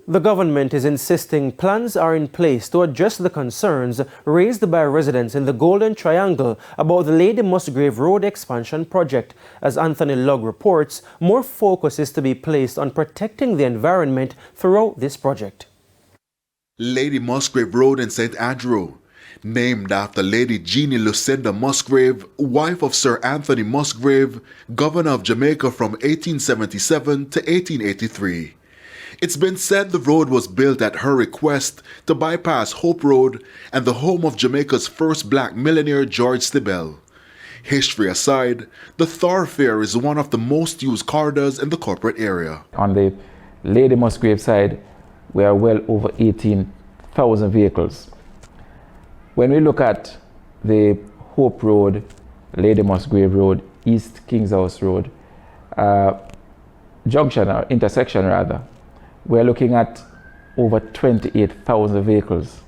The government is insisting plans are in place to address the concerns raised by residents in the Golden Triangle about the Lady Musgrave Road expansion project. As Anthony Lugg reports, more focus is to be placed on protecting the environment throughout this project. Lady Musgrave Road in St. Andrew, named after Lady Jeannie Lucinda Musgrave, wife of Sir Anthony Musgrave, Governor of Jamaica from 1877 to 1883. It's been said the road was built at her request to bypass Hope Road and the home of Jamaica's first black millionaire, George Stibel. History aside, the thoroughfare is one of the most used corridors in the corporate area. On the Lady Musgrave side, we are well over 18,000 vehicles. When we look at the Hope Road, Lady Musgrave Road, East King's House Road, junction or intersection rather, we're looking at over 28,000 vehicles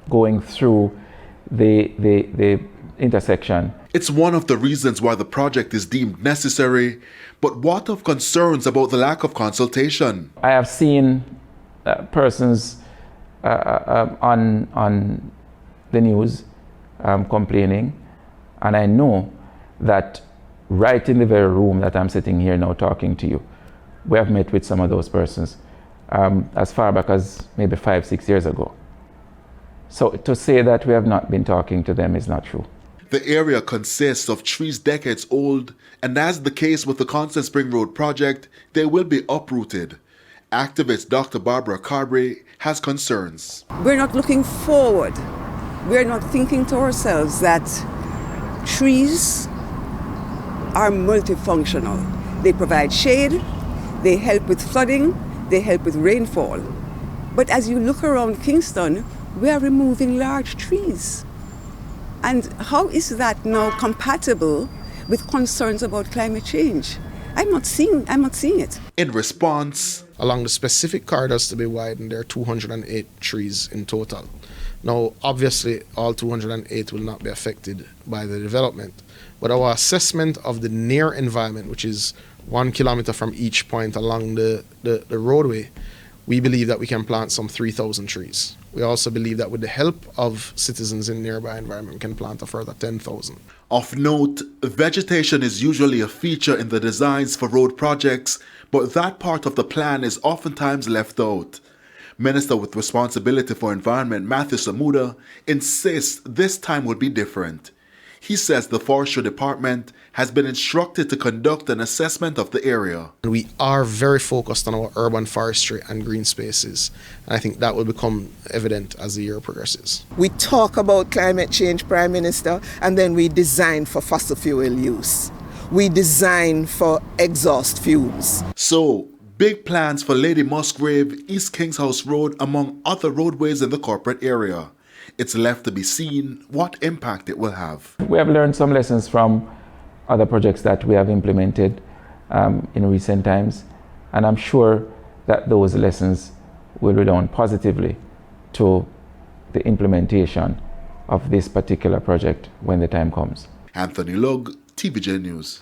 going through the intersection. It's one of the reasons why the project is deemed necessary, but what of concerns about the lack of consultation? I have seen persons on the news complaining, and I know that right in the very room that I'm sitting here now talking to you, we have met with some of those persons as far back as maybe 5-6 years ago. So to say that we have not been talking to them is not true. The area consists of trees decades old, and as the case with the Constant Spring Road project, they will be uprooted. Activist Dr. Barbara Carberry has concerns. We're not looking forward. We're not thinking to ourselves that trees are multifunctional. They provide shade, they help with flooding, they help with rainfall. But as you look around Kingston, we are removing large trees. And how is that now compatible with concerns about climate change? I'm not seeing it. In response, along the specific corridors to be widened, there are 208 trees in total. Now, obviously, all 208 will not be affected by the development, but our assessment of the near environment, which is 1 kilometer from each point along the roadway, we believe that we can plant some 3,000 trees. We also believe that with the help of citizens in nearby environment, we can plant a further 10,000. Of note, vegetation is usually a feature in the designs for road projects, but that part of the plan is oftentimes left out. Minister with responsibility for environment, Matthew Samuda, insists this time will be different. He says the Forestry Department has been instructed to conduct an assessment of the area. We are very focused on our urban forestry and green spaces, and I think that will become evident as the year progresses. We talk about climate change, Prime Minister, and then we design for fossil fuel use. We design for exhaust fumes. So, big plans for Lady Musgrave, East King's House Road, among other roadways in the corporate area. It's left to be seen what impact it will have. We have learned some lessons from other projects that we have implemented in recent times, and I'm sure that those lessons will redound positively to the implementation of this particular project when the time comes. Anthony Lugg, TVJ News.